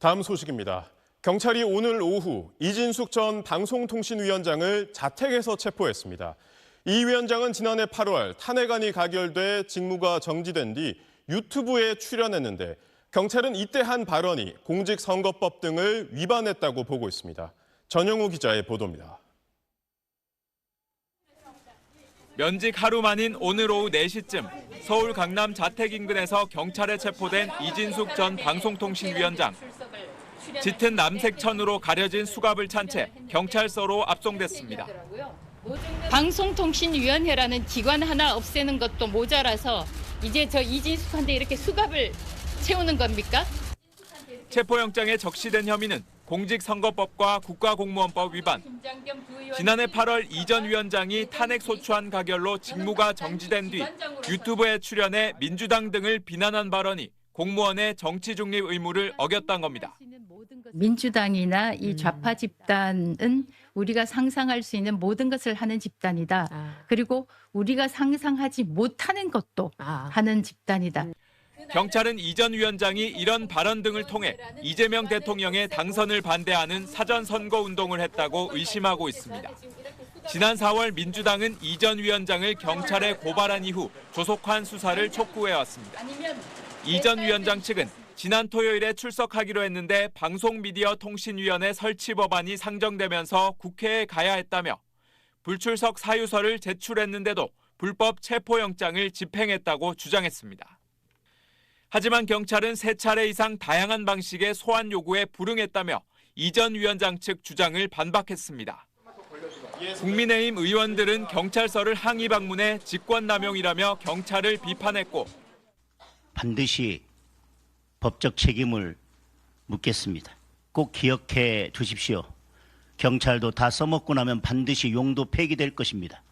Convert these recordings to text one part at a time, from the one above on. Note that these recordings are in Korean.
다음 소식입니다. 경찰이 오늘 오후 이진숙 전 방송통신위원장을 자택에서 체포했습니다. 이 위원장은 지난해 8월 탄핵안이 가결돼 직무가 정지된 뒤 유튜브에 출연했는데 경찰은 이때 한 발언이 공직선거법 등을 위반했다고 보고 있습니다. 전영우 기자의 보도입니다. 면직 하루 만인 오늘 오후 4시쯤 서울 강남 자택 인근에서 경찰에 체포된 이진숙 전 방송통신위원장. 짙은 남색 천으로 가려진 수갑을 찬 채 경찰서로 압송됐습니다. 방송통신위원회라는 기관 하나 없애는 것도 모자라서 이제 저 이진숙한테 이렇게 수갑을 채우는 겁니까? 체포영장에 적시된 혐의는 공직선거법과 국가공무원법 위반. 지난해 8월 이 전 위원장이 탄핵 소추안 가결로 직무가 정지된 뒤 유튜브에 출연해 민주당 등을 비난한 발언이 공무원의 정치 중립 의무를 어겼다는 겁니다. 민주당이나 이 좌파 집단은 우리가 상상할 수 있는 모든 것을 하는 집단이다. 그리고 우리가 상상하지 못하는 것도 하는 집단이다. 경찰은 이 전 위원장이 이런 발언 등을 통해 이재명 대통령의 당선을 반대하는 사전 선거 운동을 했다고 의심하고 있습니다. 지난 4월 민주당은 이 전 위원장을 경찰에 고발한 이후 조속한 수사를 촉구해왔습니다. 이 전 위원장 측은 지난 토요일에 출석하기로 했는데 방송미디어통신위원회 설치 법안이 상정되면서 국회에 가야 했다며 불출석 사유서를 제출했는데도 불법 체포영장을 집행했다고 주장했습니다. 하지만 경찰은 3차례 이상 다양한 방식의 소환 요구에 불응했다며 이 전 위원장 측 주장을 반박했습니다. 국민의힘 의원들은 경찰서를 항의 방문해 직권남용이라며 경찰을 비판했고 반드시 법적 책임을 묻겠습니다. 꼭 기억해 두십시오. 경찰도 다 써먹고 나면 반드시 용도 폐기될 것입니다.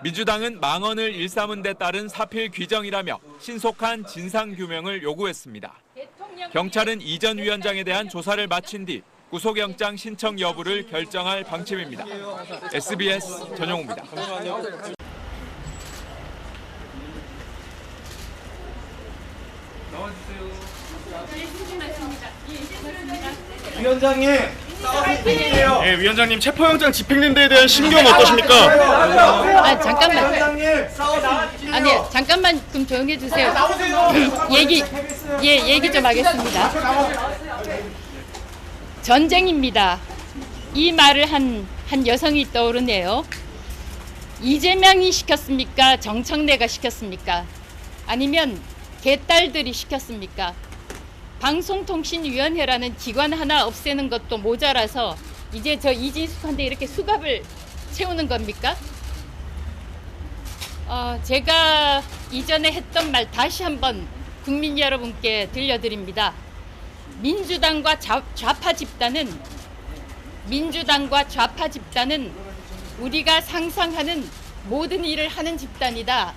민주당은 망언을 일삼은 데 따른 사필 규정이라며 신속한 진상규명을 요구했습니다. 경찰은 이 전 위원장에 대한 조사를 마친 뒤 구속영장 신청 여부를 결정할 방침입니다. SBS 전영우입니다. 위원장님, 네, 위원장님 체포영장 집행된 데에 대한 심경 어떠십니까? 잠깐만. 위원장님, 아니, 잠깐만 좀 조용해 주세요. 얘기 좀 하겠습니다. 전쟁입니다. 이 말을 한 여성이 떠오르네요. 이재명이 시켰습니까? 정청래가 시켰습니까? 아니면 개딸들이 시켰습니까? 방송통신위원회라는 기관 하나 없애는 것도 모자라서 이제 저 이진숙한테 이렇게 수갑을 채우는 겁니까? 제가 이전에 했던 말 다시 한번 국민 여러분께 들려드립니다. 민주당과 좌파 집단은 우리가 상상하는 모든 일을 하는 집단이다.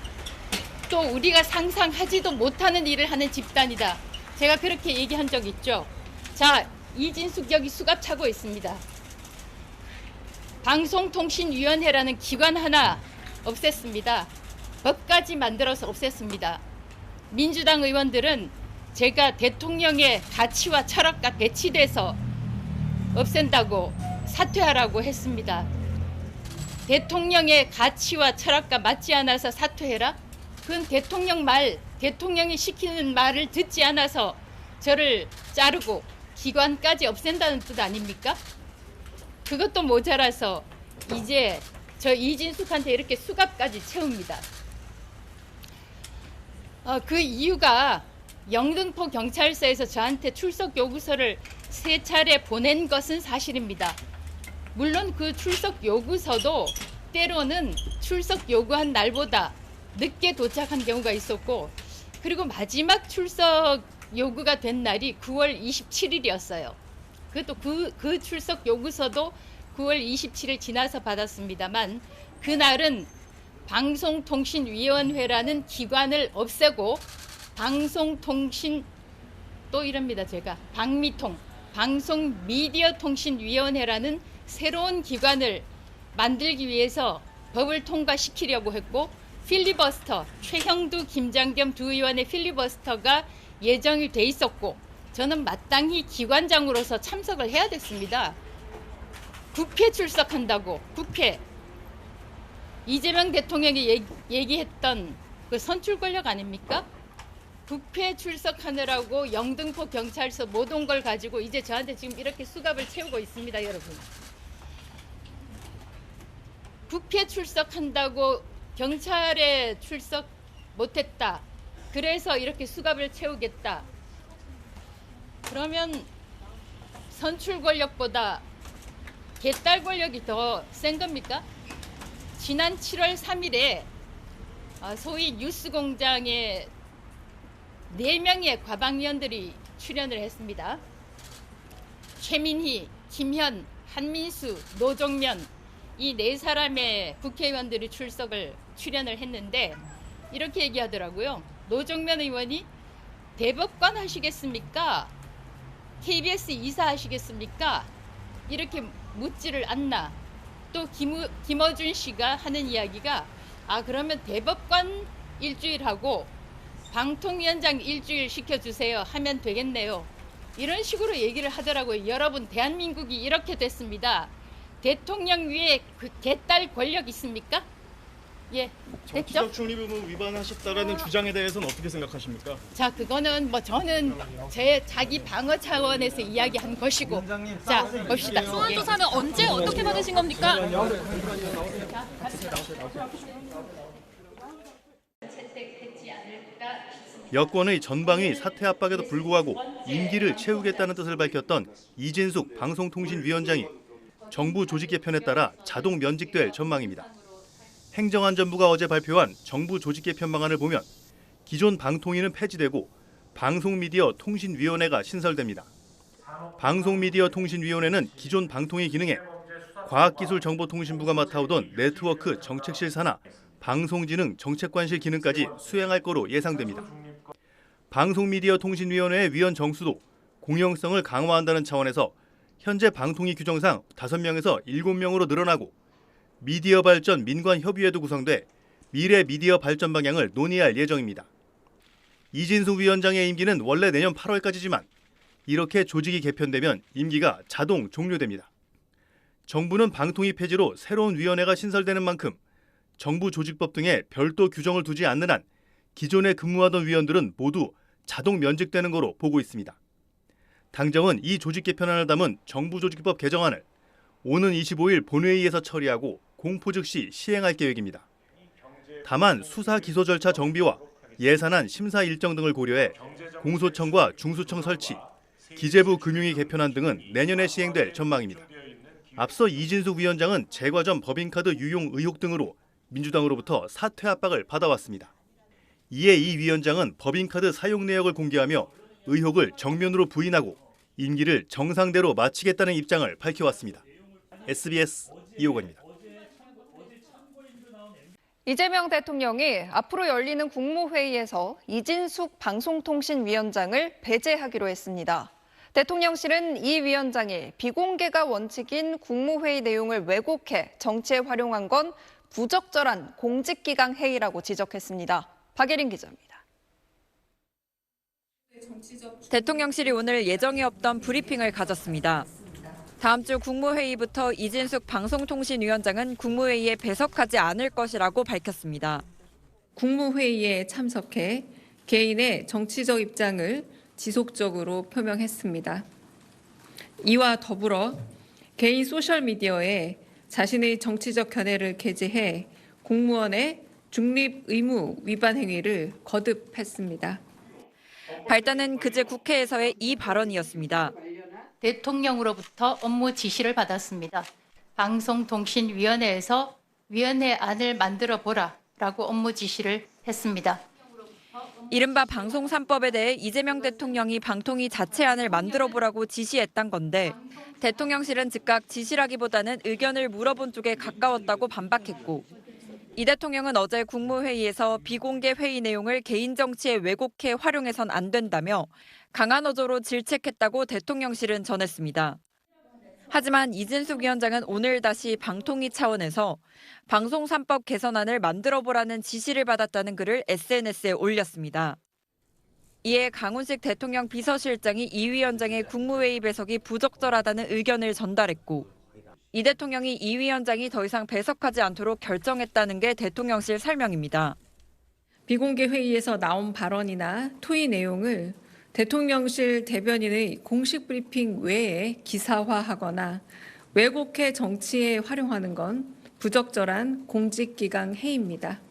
또 우리가 상상하지도 못하는 일을 하는 집단이다. 제가 그렇게 얘기한 적 있죠. 자, 이진숙 여기 수갑 차고 있습니다. 방송통신위원회라는 기관 하나 없앴습니다. 법까지 만들어서 없앴습니다. 민주당 의원들은 제가 대통령의 가치와 철학과 배치돼서 없앤다고 사퇴하라고 했습니다. 대통령의 가치와 철학과 맞지 않아서 사퇴해라? 그건 대통령이 시키는 말을 듣지 않아서 저를 자르고 기관까지 없앤다는 뜻 아닙니까? 그것도 모자라서 이제 저 이진숙한테 이렇게 수갑까지 채웁니다. 그 이유가 영등포 경찰서에서 저한테 출석 요구서를 3차례 보낸 것은 사실입니다. 물론 그 출석 요구서도 때로는 출석 요구한 날보다 늦게 도착한 경우가 있었고, 그리고 마지막 출석 요구가 된 날이 9월 27일이었어요. 그것도 그 출석 요구서도 9월 27일 지나서 받았습니다만, 그날은 방송통신위원회라는 기관을 없애고 방송통신 또 이럽니다. 제가 방송미디어통신위원회라는 새로운 기관을 만들기 위해서 법을 통과시키려고 했고, 필리버스터 최형두, 김장겸 두 의원의 필리버스터가 예정이 돼 있었고, 저는 마땅히 기관장으로서 참석을 해야 됐습니다. 국회 출석한다고, 국회. 이재명 대통령이 얘기했던 그 선출 권력 아닙니까? 국회 출석하느라고 영등포 경찰서 못 온 걸 가지고 이제 저한테 지금 이렇게 수갑을 채우고 있습니다, 여러분. 국회 출석한다고 경찰에 출석 못했다. 그래서 이렇게 수갑을 채우겠다. 그러면 선출 권력보다 개딸 권력이 더 센 겁니까? 지난 7월 3일에 소위 뉴스공장에 4명의 과방위원들이 출연을 했습니다. 최민희, 김현, 한민수, 노종면 이 4사람의 국회의원들이 출연을 했는데 이렇게 얘기하더라고요. 노종면 의원이 대법관 하시겠습니까? KBS 이사 하시겠습니까? 이렇게 묻지를 않나. 또 김어준 씨가 하는 이야기가 그러면 대법관 일주일 하고 방통위원장 일주일 시켜주세요 하면 되겠네요. 이런 식으로 얘기를 하더라고요. 여러분, 대한민국이 이렇게 됐습니다. 대통령 위에 그 개딸 권력 있습니까? 예, 됐죠? 정치적 중립 의무 위반하셨다라는 주장에 대해서는 어떻게 생각하십니까? 자, 그거는 뭐 저는 제 자기 방어 차원에서 이야기한 것이고. 자, 봅시다. 소환 조사는 언제 어떻게 받으신 겁니까? 여권의 전방위 사퇴 압박에도 불구하고 임기를 채우겠다는 뜻을 밝혔던 이진숙 방송통신위원장이 정부 조직 개편에 따라 자동 면직될 전망입니다. 행정안전부가 어제 발표한 정부 조직 개편 방안을 보면 기존 방통위는 폐지되고 방송미디어통신위원회가 신설됩니다. 방송미디어통신위원회는 기존 방통위 기능에 과학기술정보통신부가 맡아오던 네트워크 정책실 산하 방송진흥 정책관실 기능까지 수행할 거로 예상됩니다. 방송미디어통신위원회의 위원 정수도 공영성을 강화한다는 차원에서 현재 방통위 규정상 5명에서 7명으로 늘어나고 미디어 발전 민관협의회도 구성돼 미래 미디어 발전 방향을 논의할 예정입니다. 이진숙 위원장의 임기는 원래 내년 8월까지지만 이렇게 조직이 개편되면 임기가 자동 종료됩니다. 정부는 방통위 폐지로 새로운 위원회가 신설되는 만큼 정부 조직법 등에 별도 규정을 두지 않는 한 기존에 근무하던 위원들은 모두 자동 면직되는 거로 보고 있습니다. 당정은 이 조직 개편안을 담은 정부조직법 개정안을 오는 25일 본회의에서 처리하고 공포 즉시 시행할 계획입니다. 다만 수사 기소 절차 정비와 예산안 심사 일정 등을 고려해 공소청과 중수청 설치, 기재부 금융위 개편안 등은 내년에 시행될 전망입니다. 앞서 이진숙 위원장은 제과점 법인카드 유용 의혹 등으로 민주당으로부터 사퇴 압박을 받아왔습니다. 이에 이 위원장은 법인카드 사용 내역을 공개하며 의혹을 정면으로 부인하고 임기를 정상대로 마치겠다는 입장을 밝혀왔습니다. SBS 이호건입니다. 이재명 대통령이 앞으로 열리는 국무회의에서 이진숙 방송통신위원장을 배제하기로 했습니다. 대통령실은 이 위원장이 비공개가 원칙인 국무회의 내용을 왜곡해 정치에 활용한 건 부적절한 공직기강 행위라고 지적했습니다. 박예린 기자입니다. 대통령실이 오늘 예정이 없던 브리핑을 가졌습니다. 다음 주 국무회의부터 이진숙 방송통신위원장은 국무회의에 배석하지 않을 것이라고 밝혔습니다. 국무회의에 참석해 개인의 정치적 입장을 지속적으로 표명했습니다. 이와 더불어 개인 소셜미디어에 자신의 정치적 견해를 게재해 공무원의 중립 의무 위반 행위를 거듭했습니다. 발단은 그제 국회에서의 이 발언이었습니다. 대통령으로부터 업무 지시를 받았습니다. 방송통신위원회에서 위원회 안을 만들어 보라라고 업무 지시를 했습니다. 이른바 방송 3법에 대해 이재명 대통령이 방통위 자체안을 만들어 보라고 지시했단 건데 대통령실은 즉각 지시라기보다는 의견을 물어본 쪽에 가까웠다고 반박했고 이 대통령은 어제 국무회의에서 비공개 회의 내용을 개인 정치에 왜곡해 활용해선 안 된다며 강한 어조로 질책했다고 대통령실은 전했습니다. 하지만 이진숙 위원장은 오늘 다시 방통위 차원에서 방송 3법 개선안을 만들어 보라는 지시를 받았다는 글을 SNS에 올렸습니다. 이에 강훈식 대통령 비서실장이 이 위원장의 국무회의 배석이 부적절하다는 의견을 전달했고 이 대통령이 이 위원장이 더 이상 배석하지 않도록 결정했다는 게 대통령실 설명입니다. 비공개 회의에서 나온 발언이나 토의 내용을 대통령실 대변인의 공식 브리핑 외에 기사화하거나 왜곡해 정치에 활용하는 건 부적절한 공직기강 해입니다.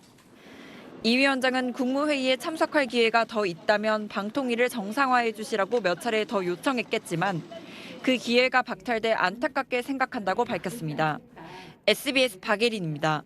이 위원장은 국무회의에 참석할 기회가 더 있다면 방통위를 정상화해 주시라고 몇 차례 더 요청했겠지만 그 기회가 박탈돼 안타깝게 생각한다고 밝혔습니다. SBS 박예린입니다.